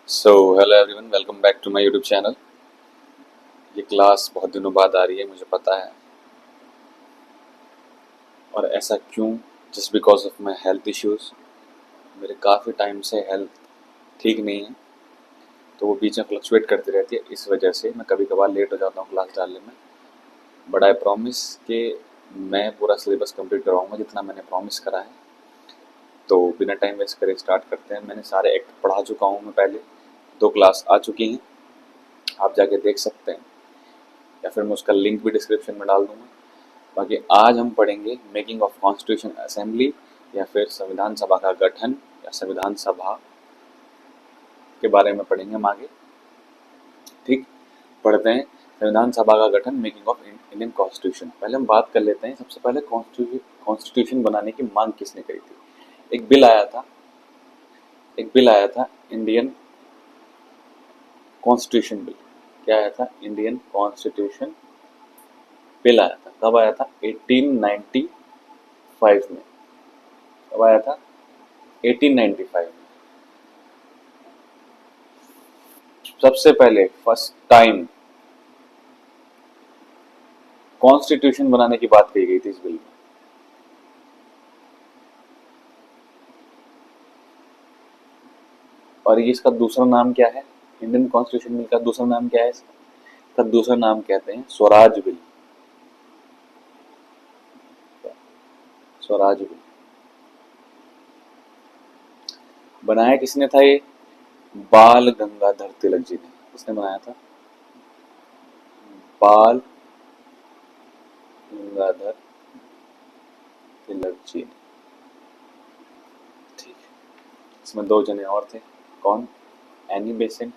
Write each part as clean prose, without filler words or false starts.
Hello everyone, welcome back to my YouTube channel. ये class बहुत दिनों बाद आ रही है, मुझे पता है। और ऐसा क्यों? Just because of my health issues. मेरे काफ़ी टाइम से हेल्थ ठीक नहीं है, तो वो बीच में फ्लक्चुएट करती रहती है। इस वजह से मैं कभी कभार लेट हो जाता हूँ क्लास डालने में। बट आई प्रॉमिस कि मैं पूरा सिलेबस कंप्लीट करवाऊँगा जितना मैंने प्रॉमिस करा है। तो बिना टाइम वेस्ट करे स्टार्ट करते हैं। मैंने सारे एक्ट पढ़ा चुका हूँ, मैं पहले 2 क्लास आ चुकी हैं, आप जाके देख सकते हैं, या फिर मैं उसका लिंक भी डिस्क्रिप्शन में डाल दूँगा। बाकी आज हम पढ़ेंगे मेकिंग ऑफ कॉन्स्टिट्यूशन असेंबली, या फिर संविधान सभा का गठन, या संविधान सभा के बारे में पढ़ेंगे हम आगे। ठीक, पढ़ते हैं। संविधान सभा का गठन, मेकिंग ऑफ इंडियन कॉन्स्टिट्यूशन। पहले हम बात कर लेते हैं, सबसे पहले कॉन्स्टिट्यूशन बनाने की मांग किसने करी थी। एक बिल आया था, इंडियन कॉन्स्टिट्यूशन बिल। क्या आया था? इंडियन कॉन्स्टिट्यूशन बिल आया था। कब आया था? 1895 में। कब आया था? 1895 में। सबसे पहले फर्स्ट टाइम कॉन्स्टिट्यूशन बनाने की बात कही गई थी इस बिल में। और ये इसका दूसरा नाम क्या है? इंडियन कॉन्स्टिट्यूशन बिल का दूसरा नाम क्या है? इसका दूसरा नाम कहते हैं स्वराज बिल। स्वराज बिल बनाया किसने था? ये बाल गंगाधर तिलक जी ने। किसने बनाया था? बाल गंगाधर तिलक जी ने। ठीक है, इसमें 2 जने और थे। कौन? Annie Besant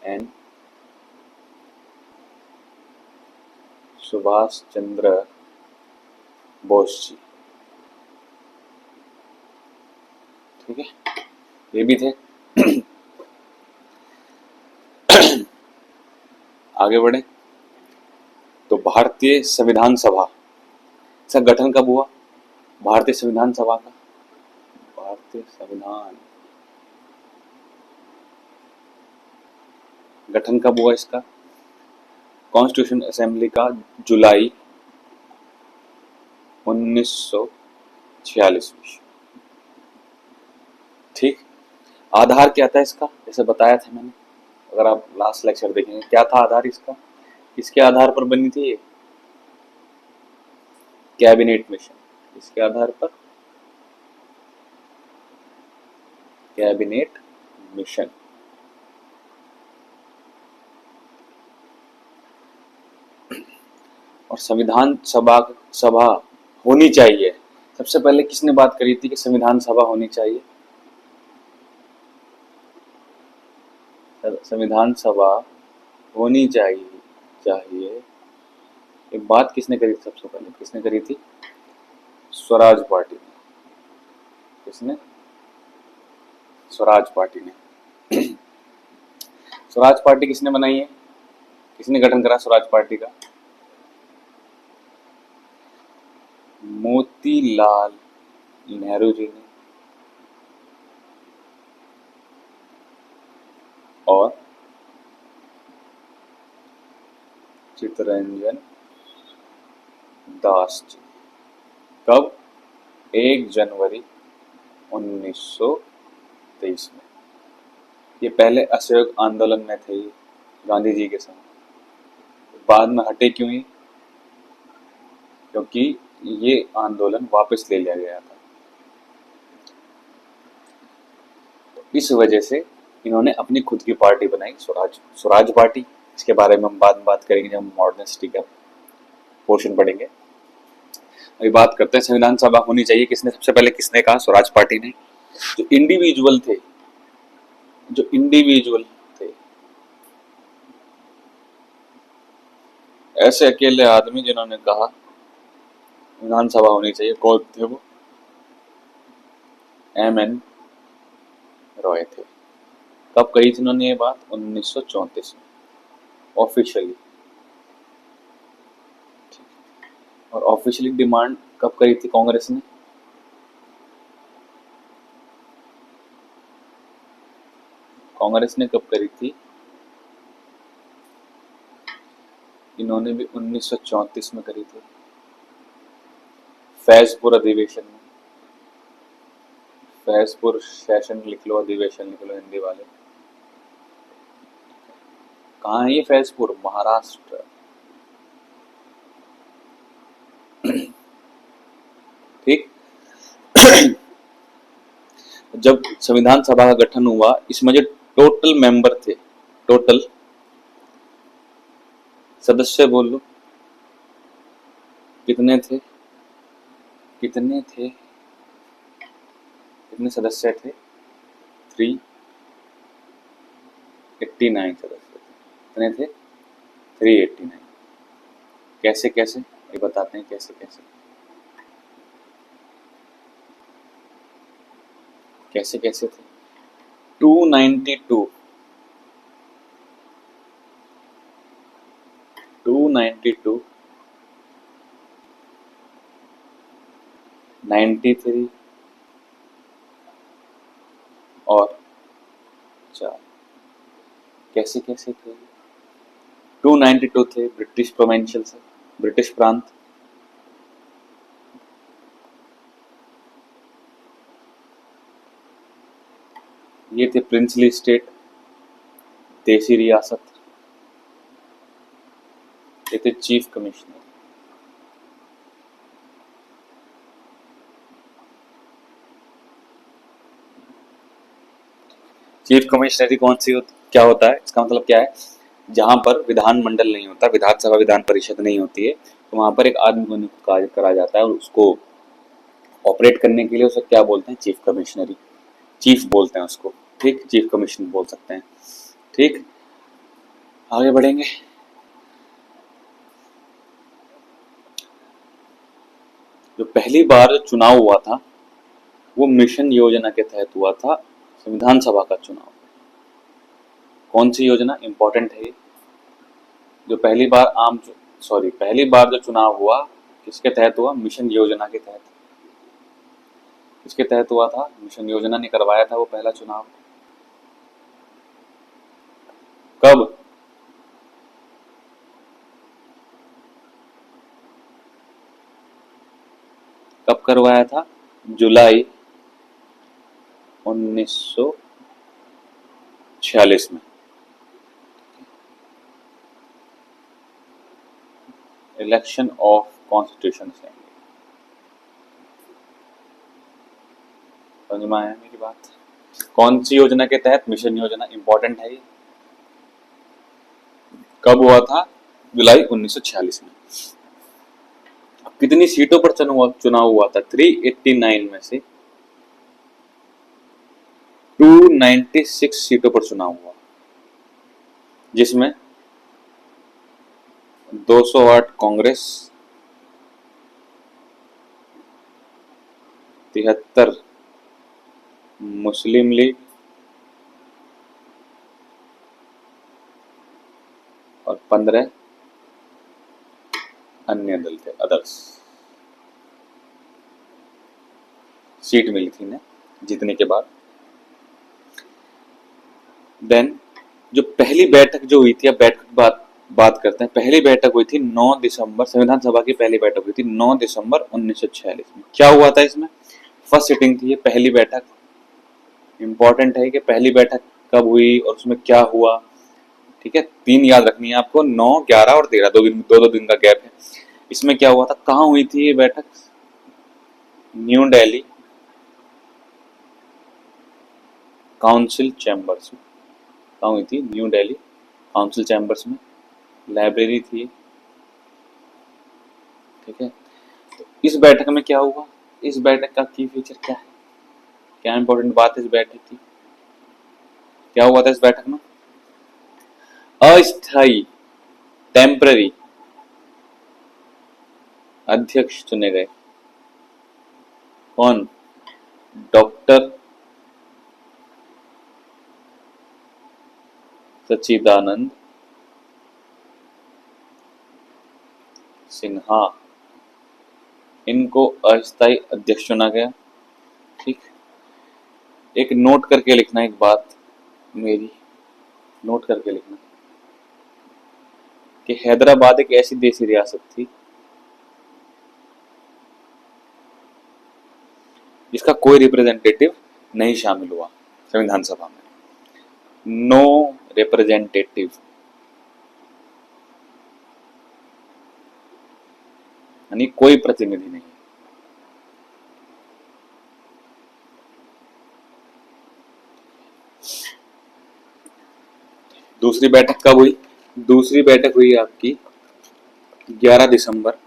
and Subhash Chandra Bose ji. ठीक है, ये भी थे। आगे बढ़े तो भारतीय संविधान सभा, इसका गठन कब हुआ? भारतीय संविधान सभा का, भारतीय संविधान गठन कब हुआ इसका? कॉन्स्टिट्यूशन असेंबली का जुलाई 1946 में। ठीक, आधार क्या था इसका? जैसे बताया था मैंने, अगर आप लास्ट लेक्चर देखेंगे, क्या था आधार इसका? किसके आधार पर बनी थी ये? Cabinet mission. किसके आधार पर? Cabinet mission. और संविधान सभा होनी चाहिए। सबसे पहले किसने बात करी थी कि संविधान सभा होनी चाहिए? संविधान सभा होनी चाहिए ये बात किसने करी थी? सबसे पहले किसने करी थी? स्वराज पार्टी ने। किसने? स्वराज पार्टी ने। स्वराज पार्टी किसने बनाई है? किसने गठन करा स्वराज पार्टी का? मोतीलाल नेहरू जी ने और चित्तरंजन दास जी। कब? 1 जनवरी 1923 में। ये पहले असहयोग आंदोलन में थे गांधी जी के समय, बाद में हटे क्यों ये? क्योंकि ये आंदोलन वापस ले लिया गया था। तो इस वजह से इन्होंने अपनी खुद की पार्टी बनाई, स्वराज पार्टी। इसके बारे में हम बाद में बात करेंगे जब हम मॉडर्निस्टी का पोर्शन पढ़ेंगे। अभी बात करते हैं संविधान सभा होनी चाहिए किसने, सबसे पहले किसने कहा? स्वराज पार्टी ने। जो इंडिविजुअल थे, जो इंडिविजुअल थे, ऐसे अकेले आदमी जिन्होंने कहा संविधान सभा होनी चाहिए, कौन थे वो? एम.एन. रॉय थे। कब कही थी उन्होंने ये बात? 1934 में, ऑफिशियली। और ऑफिशियली डिमांड कब करी थी कांग्रेस ने? कांग्रेस ने कब करी थी? इन्होंने भी 1934 में करी थी, फैजपुर अधिवेशन में। फैजपुर सेशन लिख लो, अधिवेशन लिख लो हिंदी वाले। कहाँ है ये फैजपुर? महाराष्ट्र। ठीक। जब संविधान सभा का गठन हुआ, इसमें जो टोटल मेंबर थे, टोटल सदस्य बोल लो कितने थे? कितने थे? कितने सदस्य थे? 389 सदस्य थे। कितने थे? 389। कैसे कैसे ये बताते हैं, कैसे कैसे कैसे कैसे थे। 292 292 93 और 4। कैसे कैसे थे? 292 थे ब्रिटिश प्रोविंशियल से, ब्रिटिश प्रांत। ये थे प्रिंसली स्टेट, देसी रियासत। ये थे चीफ कमिश्नर। चीफ कमिश्नरी कौन सी क्या होता है? इसका मतलब क्या है? जहां पर विधानमंडल नहीं होता, विधानसभा विधान परिषद नहीं होती है, तो वहां पर एक आदमी को नियुक्त करा जाता है और उसको ऑपरेट करने के लिए उसे क्या बोलते हैं? चीफ कमिश्नरी। चीफ बोलते हैं उसको। ठीक, चीफ कमिश्नर बोल सकते हैं। ठीक, आगे बढ़ेंगे। जो पहली बार जो चुनाव हुआ था वो मिशन योजना के तहत हुआ था, संविधान सभा का चुनाव। कौन सी योजना? इंपॉर्टेंट है ये। जो पहली बार पहली बार जो चुनाव हुआ किसके तहत हुआ? मिशन योजना के तहत। किसके तहत हुआ था? मिशन योजना ने करवाया था वो पहला चुनाव। कब? कब करवाया था? जुलाई 1946 में। Election of constitution assembly. समझ में आया मेरी बात? कौन सी योजना के तहत? मिशन योजना। इंपॉर्टेंट है ये। कब हुआ था? जुलाई 1946 में। अब कितनी सीटों पर चुनाव हुआ था? 389 में से 296 सीटों पर चुनाव हुआ, जिसमें 208 कांग्रेस, 73 मुस्लिम लीग और 15 अन्य दल थे, अदर्स। सीट मिली थी ना जीतने के बाद। देन जो पहली बैठक जो हुई थी, अब बैठक बात करते हैं। पहली बैठक हुई थी 9 दिसंबर, संविधान सभा की पहली बैठक हुई थी 9 दिसंबर 1946 में। क्या हुआ था इसमें? फर्स्ट सिटिंग थी ये, पहली बैठक। इंपॉर्टेंट है कि पहली बैठक कब हुई और उसमें क्या हुआ। ठीक है, 3 याद रखनी है आपको, 9, 11 और 13, दो दिन का गैप है। इसमें क्या हुआ था? कहाँ हुई थी ये बैठक? न्यू दिल्ली काउंसिल चैम्बर्स में। कहाँ हुई थी? न्यू दिल्ली काउंसिल चैम्बर्स में। लाइब्रेरी थी। ठीक है, तो इस बैठक में क्या हुआ? इस बैठक का की फीचर क्या है? क्या इंपॉर्टेंट बात है इस बैठक की? क्या हुआ था इस बैठक में? अस्थायी, टेम्पररी अध्यक्ष चुने गए। कौन? डॉक्टर सच्चिदानंद सिन्हा, इनको अस्थायी अध्यक्ष चुना गया। ठीक, एक नोट करके लिखना एक बात, मेरी नोट करके लिखना कि हैदराबाद एक ऐसी देसी रियासत थी जिसका कोई रिप्रेजेंटेटिव नहीं शामिल हुआ संविधान सभा में। नो रिप्रेजेंटेटिव, यानी कोई प्रतिनिधि नहीं। दूसरी बैठक कब हुई? दूसरी बैठक हुई आपकी 11 दिसंबर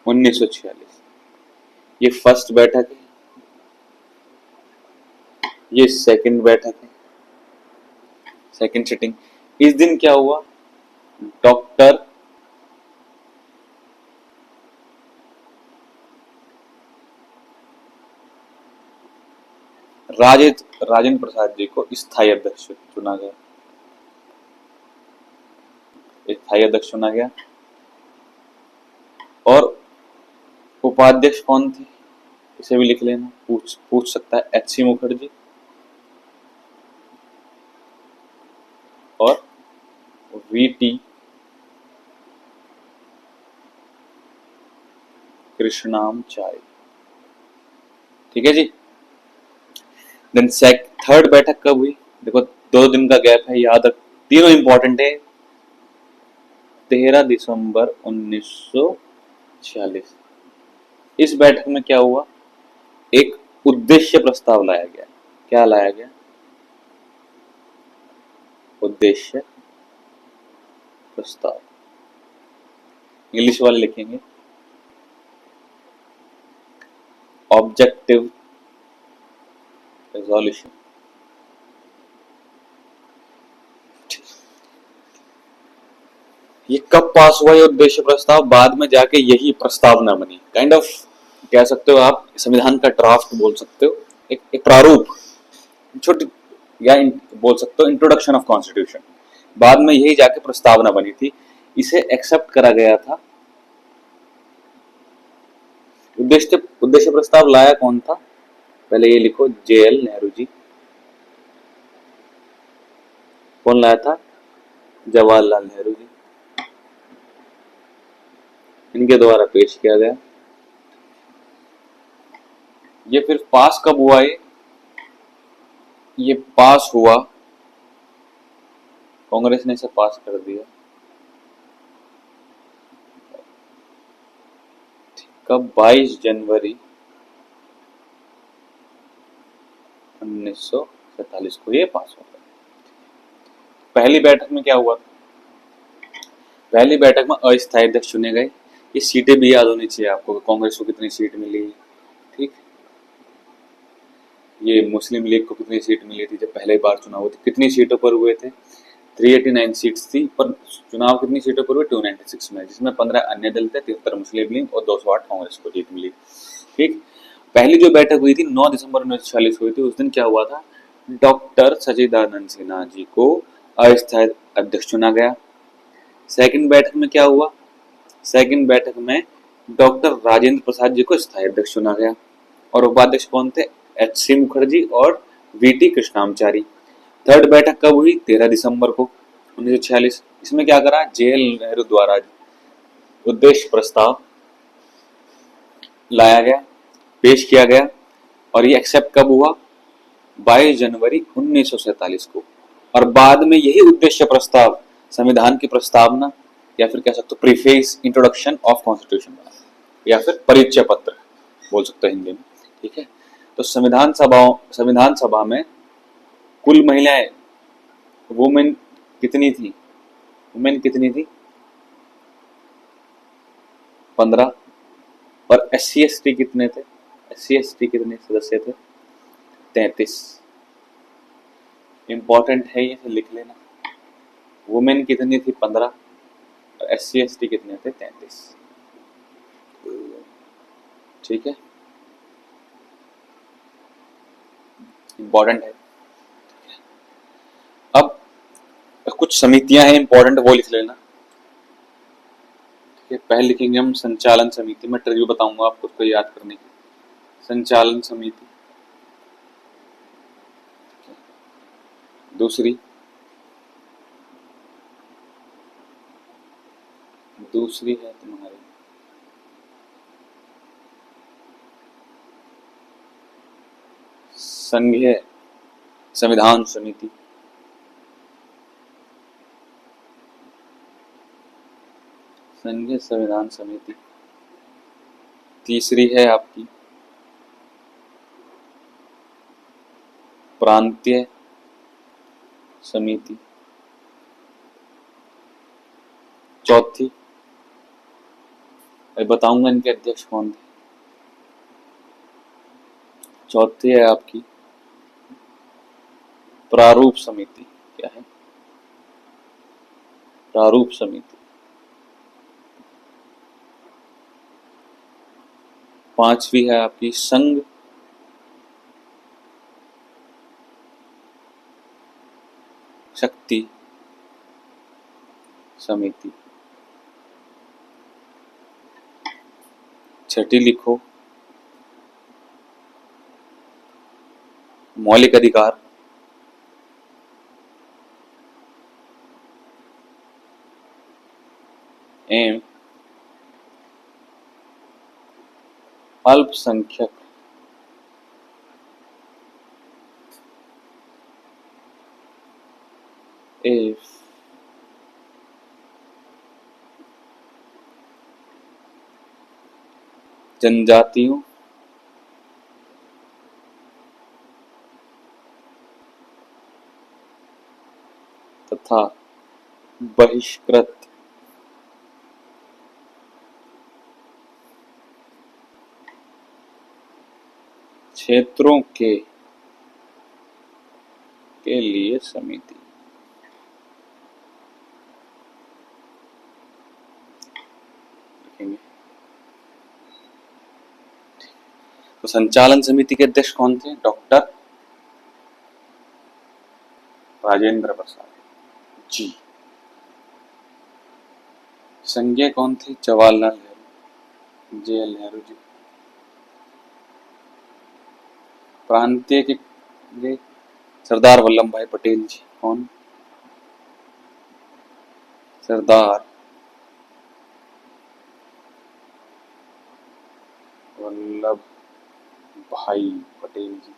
1946। ये फर्स्ट बैठक है, ये सेकंड बैठक है, सेकंड सिटिंग। इस दिन क्या हुआ? डॉक्टर राजेंद्र प्रसाद जी को स्थायी अध्यक्ष चुना गया। स्थायी अध्यक्ष चुना गया। और उपाध्यक्ष कौन थे? इसे भी लिख लेना, पूछ सकता है। एच.सी. मुखर्जी और वी.टी. कृष्णामचारी। ठीक है जी। देन थर्ड बैठक कब हुई? देखो 2 दिन का गैप है, याद रख, तीनों इंपॉर्टेंट है। 13 दिसंबर 1946। इस बैठक में क्या हुआ? एक उद्देश्य प्रस्ताव लाया गया। क्या लाया गया? उद्देश्य प्रस्ताव। इंग्लिश वाले लिखेंगे ऑब्जेक्टिव रेजोल्यूशन। ये कब पास हुआ? ये उद्देश्य प्रस्ताव बाद में जाके यही प्रस्तावना बनी। काइंड ऑफ कह सकते हो आप, संविधान का ड्राफ्ट बोल सकते हो, एक प्रारूप, छोटी, या बोल सकते हो इंट्रोडक्शन ऑफ कॉन्स्टिट्यूशन। बाद में यही जाके प्रस्तावना बनी थी। इसे एक्सेप्ट करा गया था। उद्देश्य प्रस्ताव लाया कौन था? पहले ये लिखो, जे.एल. नेहरू जी। कौन लाया था? जवाहरलाल नेहरू जी। इनके द्वारा पेश किया गया। ये फिर पास कब हुआ? ये पास हुआ, कांग्रेस ने इसे पास कर दिया। कब? 22 जनवरी 1947 को ये पास हुआ। पहली बैठक में क्या हुआ? पहली बैठक में अस्थायी अध्यक्ष चुने गए। ये सीटें भी याद होनी चाहिए आपको, कांग्रेस को कितनी सीट मिली। ठीक, ये मुस्लिम लीग को कितनी सीट मिली थी जब पहले बार चुनाव हुए थे? कितनी सीटों पर हुए थे? 389 सीट्स थी, पर चुनाव कितनी सीटों पर हुए? 296 में, जिसमें 15 अन्य दल थे, 73 मुस्लिम लीग और 208 कांग्रेस को जीत मिली। ठीक, पहली जो बैठक हुई थी 9 दिसंबर 1946 हुई थी। उस दिन क्या हुआ था? डॉक्टर सच्चिदानंद सिन्हा जी को अस्थायी अध्यक्ष चुना गया। सेकंड बैठक में क्या हुआ? सेकंड बैठक में डॉक्टर राजेंद्र प्रसाद जी को स्थायी अध्यक्ष चुना गया। और उपाध्यक्ष कौन थे? एच.सी. मुखर्जी और वी.टी. कृष्णामचारी। थर्ड बैठक कब हुई? 13 दिसंबर को 1946। इसमें क्या करा? जे.एल. नेहरू द्वारा उद्देश्य प्रस्ताव लाया गया, पेश किया गया। और ये एक्सेप्ट कब हुआ? 22 जनवरी 1947 को। और बाद में यही उद्देश्य प्रस्ताव संविधान की प्रस्तावना, या फिर कह सकते हो प्रीफेस, इंट्रोडक्शन ऑफ कॉन्स्टिट्यूशन बना, या फिर परिचय पत्र बोल सकते हैं हिंदी में। ठीक है, तो संविधान सभा में कुल महिलाएं, वुमेन कितनी थी? वुमेन कितनी थी? 15। और SC/ST कितने थे? SC/ST कितने सदस्य थे? 33। इंपॉर्टेंट है, ये लिख लेना। वुमेन कितनी थी? 15। और SC/ST कितने थे? 33। ठीक है, इंपॉर्टेंट है। अब कुछ समितियां हैं इंपॉर्टेंट, वो लिख लेना। ठीक है, पहले लिखेंगे हम संचालन समिति। मैं ट्रिक बताऊंगा आपको उसको याद करने की। संचालन समिति, दूसरी दूसरी है तुम्हारी संघीय संविधान समिति। संघीय संविधान समिति। तीसरी है आपकी प्रांतीय समिति। चौथी, मैं बताऊंगा इनके अध्यक्ष कौन थे। चौथी है आपकी प्रारूप समिति। क्या है? प्रारूप समिति। पांचवी है आपकी संघ शक्ति समिति। छठी लिखो मौलिक अधिकार एवं अल्पसंख्यक जनजातियों तथा बहिष्कृत क्षेत्रों के लिए समिति। तो संचालन समिति के अध्यक्ष कौन थे? डॉक्टर राजेंद्र प्रसाद जी। संज्ञा कौन थे? जवाहरलाल नेहरू, JL नेहरू जी। प्रांतीय के सरदार वल्लभ भाई पटेल जी। कौन? सरदार वल्लभ भाई पटेल जी।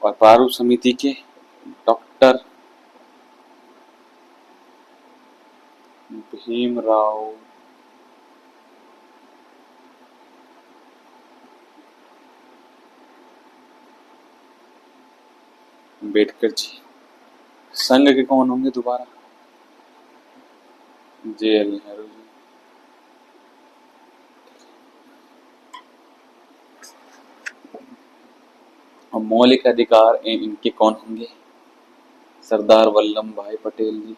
और प्रारूप समिति के डॉक्टर भीमराव अम्बेडकर जी। संघ के कौन होंगे दोबारा? JL नेहरू जी। और मौलिक अधिकार इनके कौन होंगे? सरदार वल्लभ भाई पटेल जी।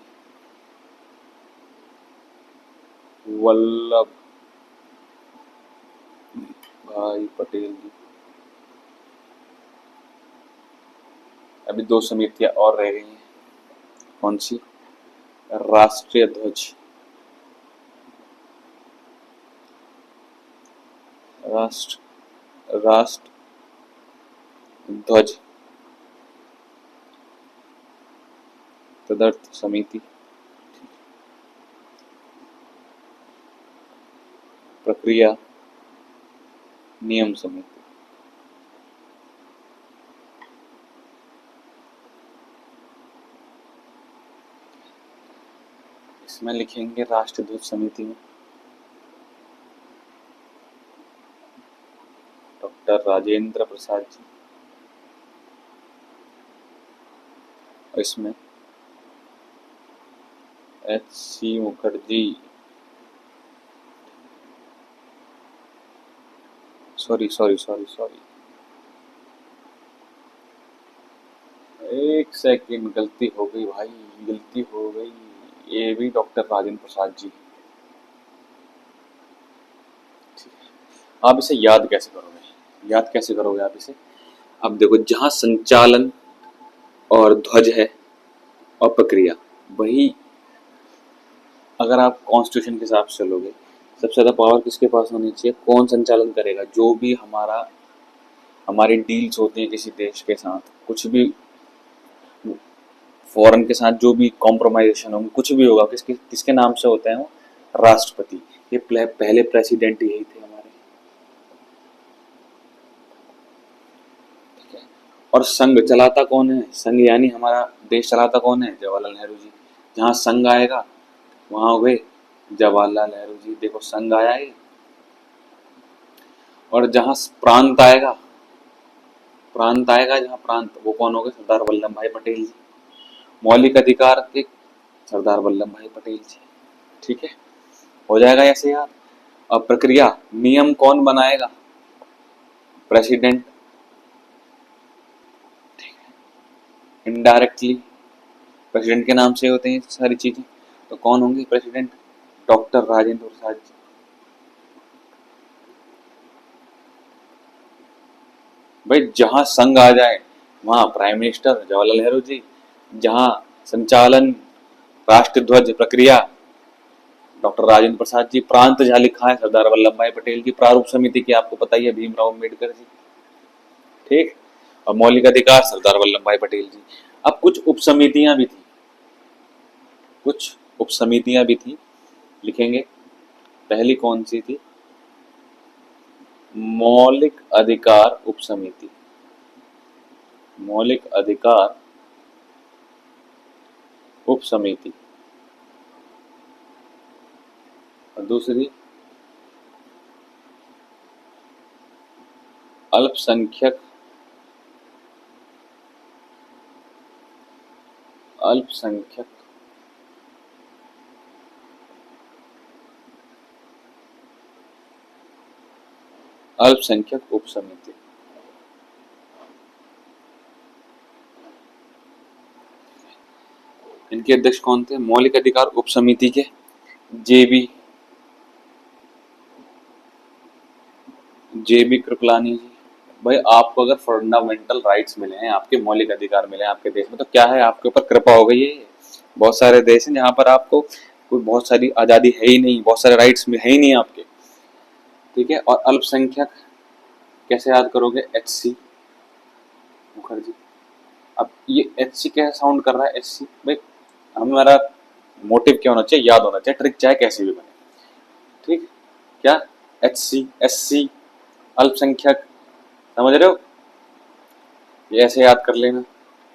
वल्लभ भाई पटेल जी। अभी दो समितियां और रह गई हैं। कौन सी? राष्ट्रीय ध्वज। राष्ट्र ध्वज तदर्थ समिति। प्रक्रिया नियम समिति। इसमें लिखेंगे राष्ट्रीय ध्वज समिति में डॉक्टर राजेंद्र प्रसाद जी। और इसमें HC मुखर्जी, सॉरी, एक सेकंड, गलती हो गई भाई, गलती हो गई। ये भी डॉक्टर राजेंद्र प्रसाद जी। आप इसे याद कैसे करोगे? याद कैसे करोगे आप इसे? अब देखो, जहां संचालन और ध्वज है और प्रक्रिया, वही अगर आप कॉन्स्टिट्यूशन के हिसाब से चलोगे, सबसे ज्यादा पावर किसके पास होनी चाहिए? कौन संचालन करेगा? जो भी हमारा हमारी डील्स होती हैं किसी देश के साथ, कुछ भी फॉरेन के साथ जो भी कॉम्प्रोमाइजेशन होगा, कुछ भी होगा, किसके किसके नाम से होते हैं वो? राष्ट्रपति। ये पहले प्रेसिडेंट यही थे हमारे। ठीक है। और संघ चलाता कौन है? संघ यानी हमारा देश चलाता कौन है? जवाहरलाल नेहरू जी। जहाँ संघ आएगा वहां हो गए जवाहरलाल नेहरू जी। देखो संघ आया है। और जहाँ प्रांत आएगा जहाँ प्रांत, वो कौन हो गए? सरदार वल्लभ भाई पटेल जी। मौलिक अधिकार के सरदार वल्लभ भाई पटेल जी। ठीक है, हो जाएगा ऐसे यार। अब प्रक्रिया, नियम कौन बनाएगा? प्रेसिडेंट। इनडायरेक्टली प्रेसिडेंट के नाम से होते हैं सारी चीजें, तो कौन होंगे प्रेसिडेंट? डॉक्टर राजेंद्र प्रसाद जी। भाई जहां संघ आ जाए वहां प्राइम मिनिस्टर जवाहरलाल नेहरू जी। जहां संचालन, राष्ट्रध्वज प्रक्रिया, डॉक्टर राजेंद्र प्रसाद जी। प्रांत जहां लिखा है सरदार वल्लभ भाई पटेल जी। प्रारूप समिति की आपको पता ही है, भीमराव अम्बेडकर जी। ठीक। और मौलिक अधिकार सरदार वल्लभ भाई पटेल जी। अब कुछ उप समितियां भी थी, कुछ उप समितियां भी थी, लिखेंगे। पहली कौन सी थी? मौलिक अधिकार उप समिति। मौलिक अधिकार उप समिति। और दूसरी अल्पसंख्यक अल्पसंख्यक अल्पसंख्यक उप समिति। इनके अध्यक्ष कौन थे? मौलिक अधिकार उप समिति के जेबी कृपलानी जी। भाई आपको अगर फंडामेंटल राइट्स मिले हैं, आपके मौलिक अधिकार मिले हैं आपके देश में, तो क्या है, आपके ऊपर कृपा हो गई है। बहुत सारे देश हैं जहां पर आपको कोई बहुत सारी आजादी है ही नहीं, बहुत सारे राइट्स में है ही नहीं आपके। ठीक है। और अल्पसंख्यक कैसे याद करोगे? HC मुखर्जी। अब ये HC कैसे साउंड कर रहा है? HC भाई हमारा मोटिव क्या होना चाहिए? याद होना चाहिए, ट्रिक चाहे कैसे भी बने। ठीक। क्या? HC SC अल्पसंख्यक, समझ रहे हो? ये ऐसे याद कर लेना।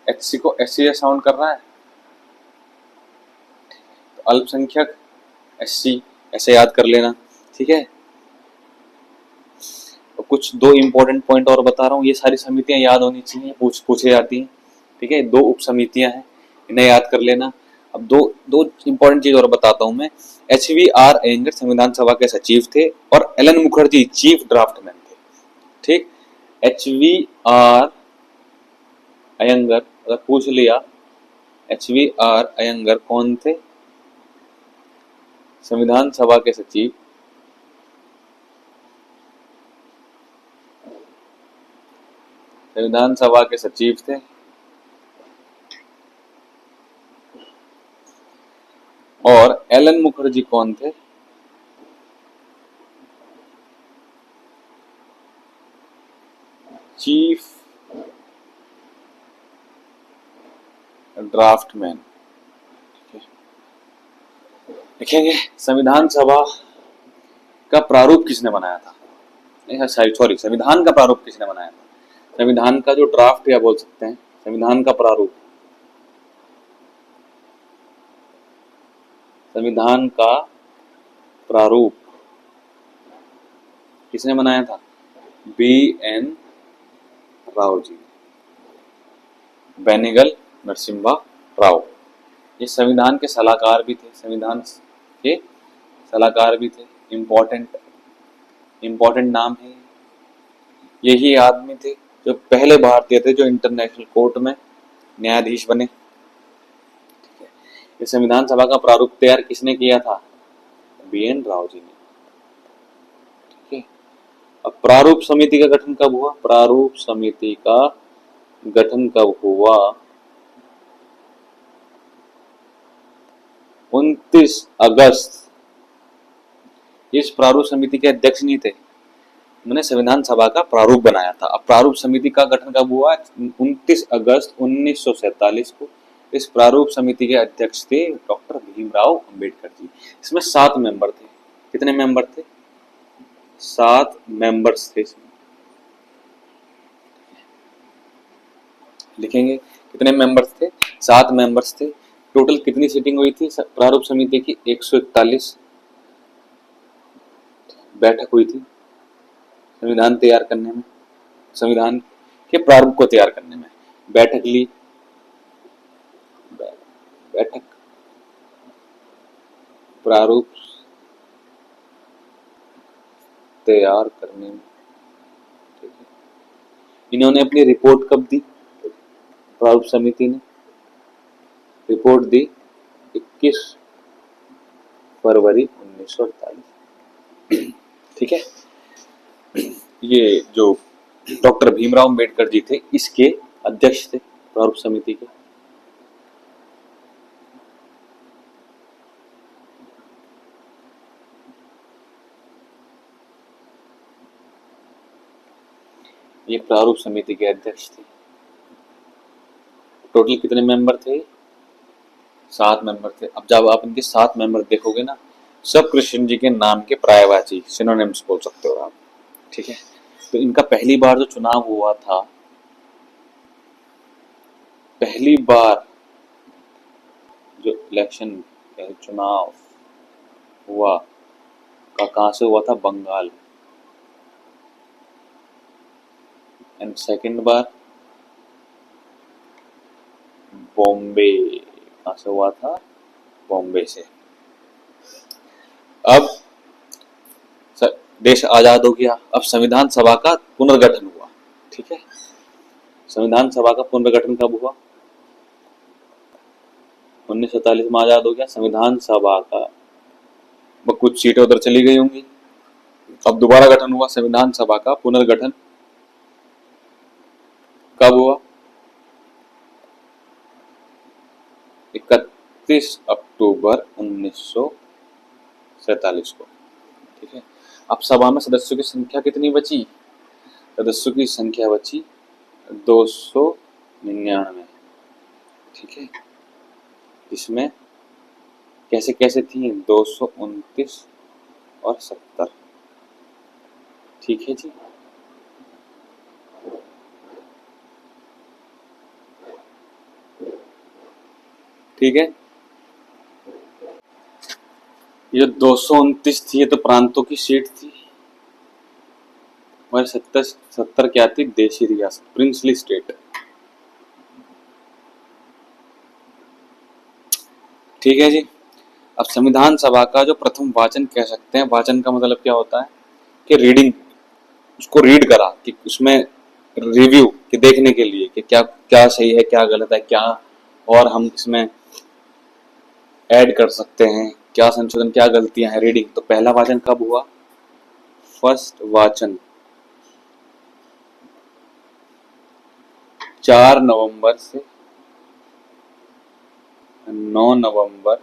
HC को SC से साउंड कर रहा है, तो अल्पसंख्यक SC ऐसे याद कर लेना। ठीक है। और कुछ दो इंपॉर्टेंट पॉइंट और बता रहा हूँ, ये सारी समितियां याद होनी चाहिए, पूछे जाती हैं। ठीक है। दो उप समितियां हैं, इन्हें याद कर लेना। अब दो दो इंपॉर्टेंट चीज और बताता हूं मैं। HVR अयंगर संविधान सभा के सचिव थे और LN मुखर्जी चीफ ड्राफ्टमैन थे। ठीक। HVR अयंगर, अगर पूछ लिया HVR अयंगर कौन थे? संविधान सभा के सचिव, संविधान सभा के सचिव थे। और LN मुखर्जी कौन थे? Chief draftsman. लिखेंगे। संविधान सभा का प्रारूप किसने बनाया था? सॉरी, संविधान का प्रारूप किसने बनाया था? संविधान का जो ड्राफ्ट या बोल सकते हैं, संविधान का प्रारूप, संविधान का प्रारूप किसने बनाया था? BN राव जी, बेनेगल नरसिम्हा राव। ये संविधान के सलाहकार भी थे, संविधान के सलाहकार भी थे। इंपॉर्टेंट नाम है। यही आदमी थे जो पहले भारतीय थे जो इंटरनेशनल कोर्ट में न्यायाधीश बने। ठीक है। ये संविधान सभा का प्रारूप तैयार किसने किया था? BN राव जी ने। ठीक है। अब प्रारूप समिति का गठन कब हुआ? प्रारूप समिति का गठन कब हुआ? 29 अगस्त। इस प्रारूप समिति के अध्यक्ष नहीं थे, मैंने संविधान सभा का प्रारूप बनाया था। अब प्रारूप समिति का गठन कब हुआ? 29 अगस्त 1947 को। इस प्रारूप समिति के अध्यक्ष थे डॉक्टर भीमराव अंबेडकर जी। इसमें 7 मेंबर थे। कितने मेंबर थे? 7 मेंबर्स थे इसमें। लिखेंगे कितने मेंबर्स थे? 7 मेंबर्स थे। टोटल कितनी सीटिंग हुई थी प्रारूप समिति की? 141 बैठक हुई थी संविधान तैयार करने में, संविधान के प्रारूप को तैयार करने में। बैठक ली, बैठक प्रारूप तैयार करने में। ठीक है, इन्होंने अपनी रिपोर्ट कब दी? प्रारूप समिति ने रिपोर्ट दी 21 फरवरी 1948। ठीक है, ये जो डॉक्टर भीमराव अंबेडकर जी थे इसके अध्यक्ष थे प्रारूप समिति के। ये प्रारूप समिति के अध्यक्ष थे। टोटल कितने मेंबर थे? 7 मेंबर थे। अब जब आप इनके 7 मेंबर देखोगे ना, सब कृष्ण जी के नाम के पर्यायवाची सिनोनिम्स बोल सकते हो आप। ठीक है, तो इनका पहली बार जो चुनाव हुआ था, पहली बार जो इलेक्शन चुनाव हुआ का कहां से हुआ था? बंगाल। एंड सेकंड बार बॉम्बे। कहां से हुआ था? बॉम्बे से। अब देश आजाद हो गया। अब संविधान सभा का पुनर्गठन हुआ। ठीक है, संविधान सभा का पुनर्गठन कब हुआ? 1947 में आजाद हो गया। संविधान सभा का कुछ सीटें उधर चली गई होंगी। अब दोबारा गठन हुआ। संविधान सभा का पुनर्गठन कब हुआ? 31 अक्टूबर 1947 को। ठीक है, अब सभा में सदस्यों की संख्या कितनी बची? सदस्यों की संख्या बची 299। ठीक है, इसमें कैसे कैसे थी? 229 और 70। ठीक है जी, ठीक है। ये 229 थी, ये तो प्रांतों की सीट थी, और 70 क्या थी? देशी रियासत, प्रिंसली स्टेट। ठीक है जी। अब संविधान सभा का जो प्रथम वाचन कह सकते हैं, वाचन का मतलब क्या होता है कि रीडिंग, उसको रीड करा, कि उसमें रिव्यू कि देखने के लिए कि क्या क्या सही है, क्या गलत है, क्या और हम इसमें ऐड कर सकते हैं, क्या संशोधन, क्या गलतियां हैं। रीडिंग। तो पहला वाचन कब हुआ? फर्स्ट वाचन 4 नवंबर से 9 नवंबर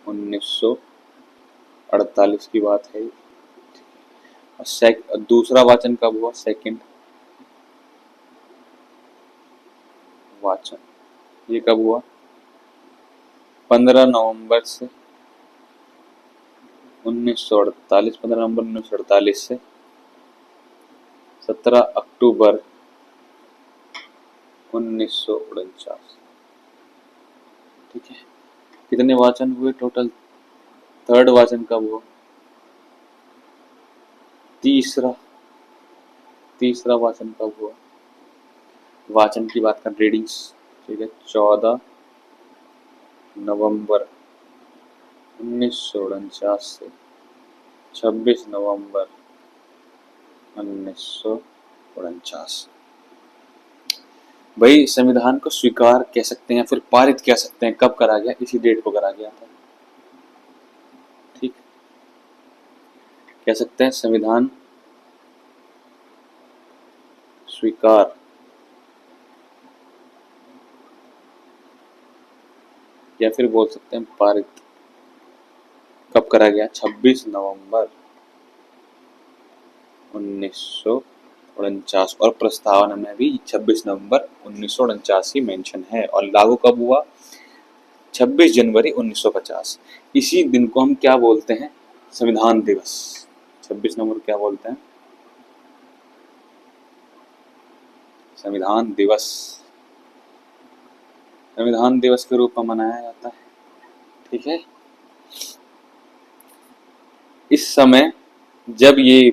1948 की बात है। दूसरा वाचन कब हुआ? सेकंड वाचन ये कब हुआ? 15 नवंबर से 1948, 15 नवंबर 1948 से 17 अक्टूबर 1949। ठीक है, कितने वाचन हुए टोटल? थर्ड वाचन कब हुआ? तीसरा तीसरा वाचन कब हुआ? वाचन की बात कर, रीडिंग्स। ठीक है, 14 नवंबर 1949 से 26 नवंबर 1949। भाई संविधान को स्वीकार कह सकते हैं, फिर पारित कह सकते हैं। कब करा गया? इसी डेट को करा गया था। ठीक, कह सकते हैं संविधान स्वीकार या फिर बोल सकते हैं पारित। कब करा गया? 26 नवंबर 1949 और प्रस्तावना में भी 26 नवंबर 1949 ही मेंशन है। और लागू कब हुआ? 26 जनवरी 1950। इसी दिन को हम क्या बोलते हैं? संविधान दिवस। 26 नवंबर क्या बोलते हैं? संविधान दिवस। संविधान दिवस के रूप में मनाया जाता है। ठीक है। इस समय जब ये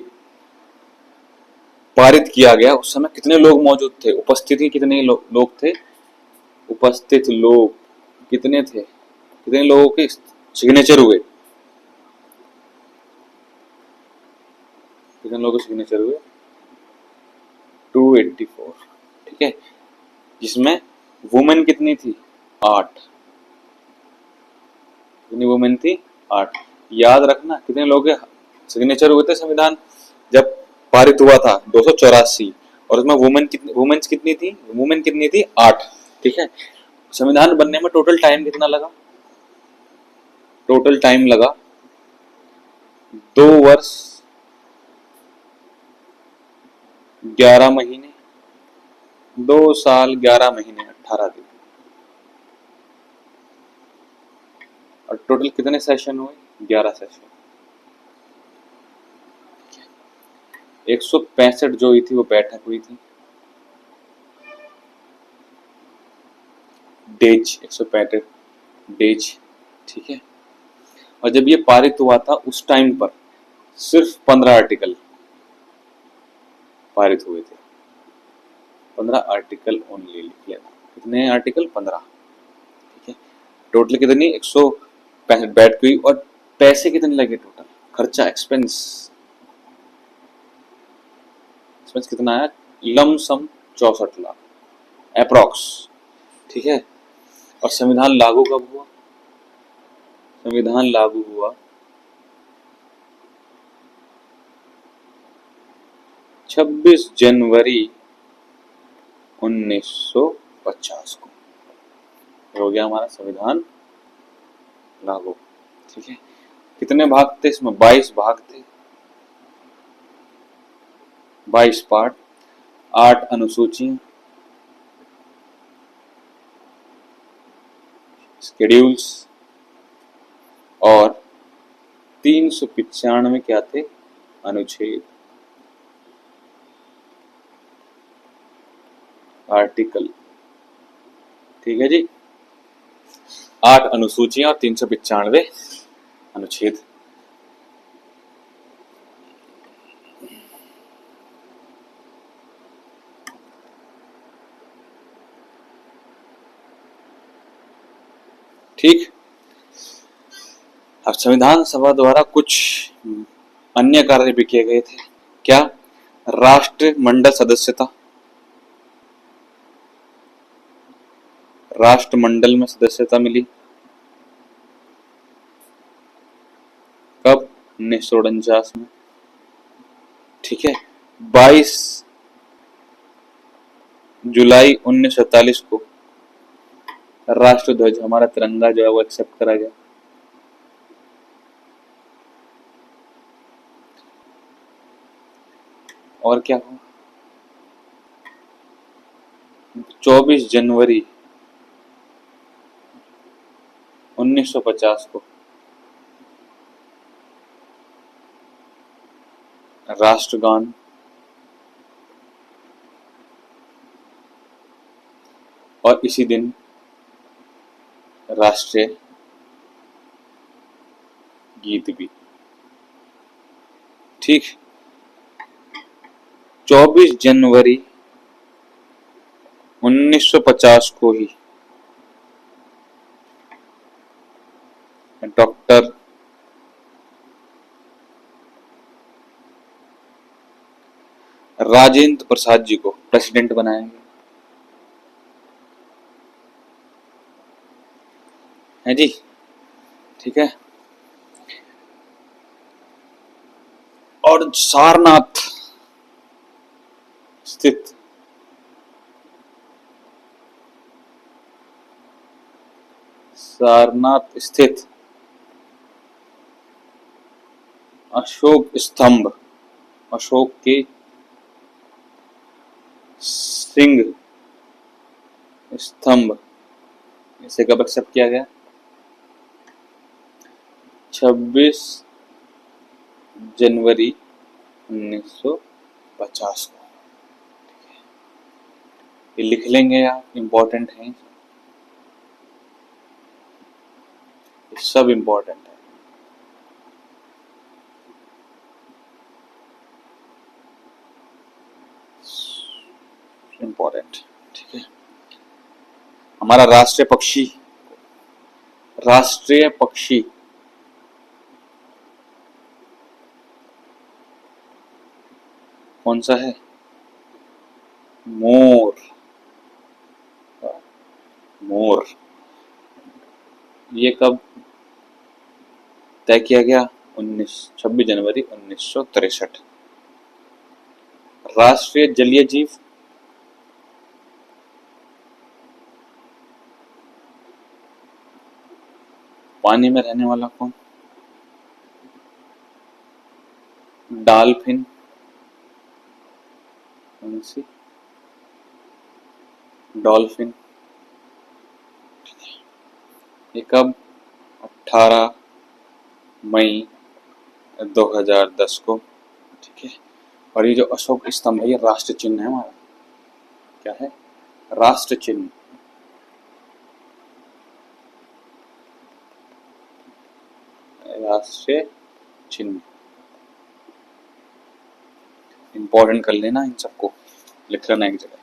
पारित किया गया उस समय कितने लोग मौजूद थे? उपस्थिति कितने लोग थे? उपस्थित लोग कितने थे? कितने लोगों के सिग्नेचर हुए? कितने लोगों के सिग्नेचर हुए? 284। ठीक है। जिसमें वुमेन कितनी थी? 8। कितनी वुमेन थी? 8। याद रखना कितने लोगों के सिग्नेचर हुए थे संविधान जब पारित हुआ था? 284। और उसमें वुमेन्स कितनी थी? वुमेन कितनी थी? 8। ठीक है। संविधान बनने में टोटल टाइम कितना लगा? टोटल टाइम लगा 2 वर्ष 11 महीने, 2 साल 11 महीने 18 दिन। और टोटल कितने सेशन हुए? 11 सेशन। 165 जो हुई थी वो बैठक हुई थी। Days 165 days. ठीक है। और जब ये पारित हुआ था उस टाइम पर सिर्फ 15 आर्टिकल पारित हुए थे। 15 आर्टिकल ओनली लिख लेना। कितने आर्टिकल? 15। ठीक है। टोटल कितनी? 165 बैठ हुई। और पैसे कितने लगे टोटल? खर्चा एक्सपेंस कितना आया? Lump sum 64 lakh approx. ठीक है। और संविधान लागू कब हुआ? संविधान लागू हुआ 26 जनवरी 1950 को हो गया हमारा संविधान लागू। ठीक है। कितने भाग थे इसमें? 22 भाग थे। 22 पार्ट, 8 अनुसूचियां, शेड्यूल्स और 395 क्या थे? अनुच्छेद, आर्टिकल। ठीक है जी। 8 अनुसूचियां और 395 अनुच्छेद। ठीक। अब संविधान सभा द्वारा कुछ अन्य कार्य भी किए गए थे। क्या? राष्ट्रमंडल सदस्यता। राष्ट्रमंडल में सदस्यता मिली कब? 1949 में। ठीक है। 22 जुलाई 1947 को राष्ट्रध्वज हमारा तिरंगा जो है वो एक्सेप्ट करा गया। और क्या हुआ? 24 जनवरी 1950 को राष्ट्रगान और इसी दिन राष्ट्रीय गीत भी। ठीक। 24 जनवरी 1950 को ही डॉक्टर राजेंद्र प्रसाद जी को प्रेसिडेंट बनाया गया है जी। ठीक है। और सारनाथ स्थित अशोक स्तंभ अशोक के सिंह स्तंभ, इसे कब एक्सेप्ट किया गया? 26 जनवरी 1950 को। ये लिख लेंगे आप, इम्पोर्टेंट है, ये सब इम्पोर्टेंट है। इम्पोर्टेंट, ठीक है। हमारा राष्ट्रीय पक्षी कौन सा है? मोर। मोर, ये कब तय किया गया? 26 जनवरी 1963। राष्ट्रीय जलीय जीव, पानी में रहने वाला कौन? डॉल्फिन। कौन सी? डॉल्फिन। ये कब? 18 मई 2010 को, ठीक है। और ये जो अशोक स्तंभ है, ये राष्ट्र चिन्ह है हमारा। क्या है? राष्ट्र चिन्ह। राष्ट्रीय चिन्ह इंपॉर्टेंट कर लेना, इन सबको लिख लेना एक जगह,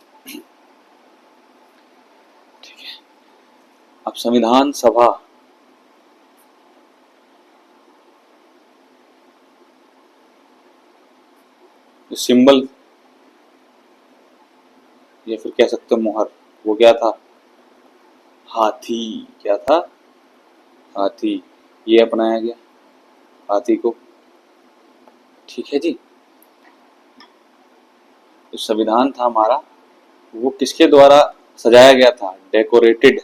ठीक है। अब संविधान सभा जो सिंबल, या फिर कह सकते हो मोहर, वो क्या था? हाथी। क्या था? हाथी। ये अपनाया गया हाथी को, ठीक है जी। जो संविधान था हमारा, वो किसके द्वारा सजाया गया था? डेकोरेटेड।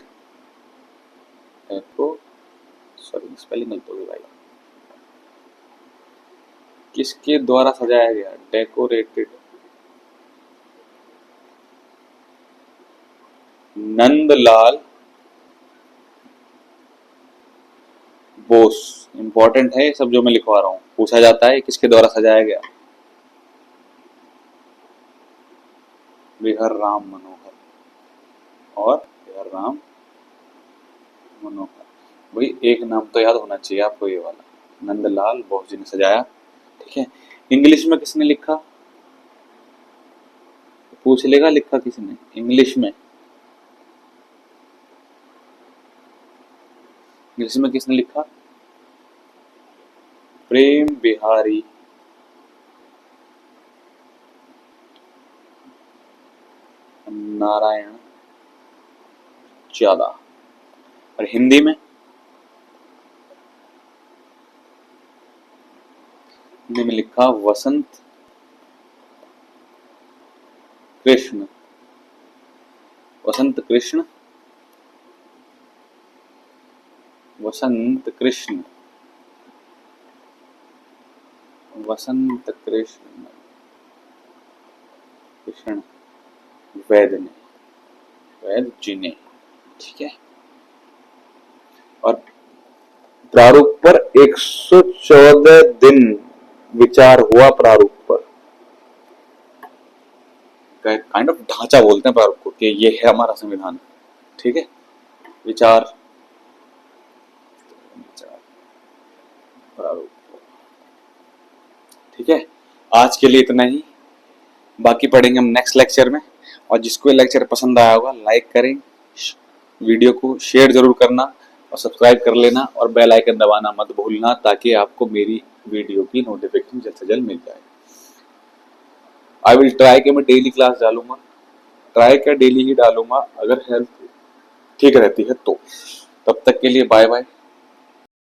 सॉरी, स्पेलिंग गलत हो गई भाई। किसके द्वारा सजाया गया? डेकोरेटेड। नंदलाल बोस। इंपॉर्टेंट है सब जो मैं लिखवा रहा हूं, पूछा जाता है किसके द्वारा सजाया गया? बिहार राम मनोहर। और बिहार राम मनोहर, भाई एक नाम तो याद होना चाहिए आपको, ये वाला, नंदलाल बोस जी ने सजाया, ठीक है। इंग्लिश में किसने लिखा? पूछ लेगा, लिखा किसने इंग्लिश में? इंग्लिश में किसने लिखा? प्रेम बिहारी नारायण ज्यादा। और हिंदी में? हिंदी में लिखा वसंत कृष्ण। वसंत कृष्ण। वसंत कृष्ण। वसंत कृष्ण कृष्ण वैद ने, वैद जी ने, ठीक है। और प्रारूप पर 114 दिन विचार हुआ। प्रारूप पर काइंड ऑफ ढांचा बोलते हैं प्रारूप को, कि ये है हमारा संविधान, ठीक है। विचार प्रारूप, ठीक है। आज के लिए इतना ही, बाकी पढ़ेंगे हम नेक्स्ट लेक्चर में। और जिसको ये लेक्चर पसंद आया होगा, लाइक करें, वीडियो को शेयर जरूर करना और सब्सक्राइब कर लेना, और बेल आइकन दबाना मत भूलना, ताकि आपको मेरी वीडियो की नोटिफिकेशन जल्द से जल्द मिल जाए। आई विल ट्राई कि मैं डेली क्लास डालूंगा, ट्राई क्या डेली ही डालूंगा, अगर हेल्थ ठीक रहती है तो। तब तक के लिए बाय बाय।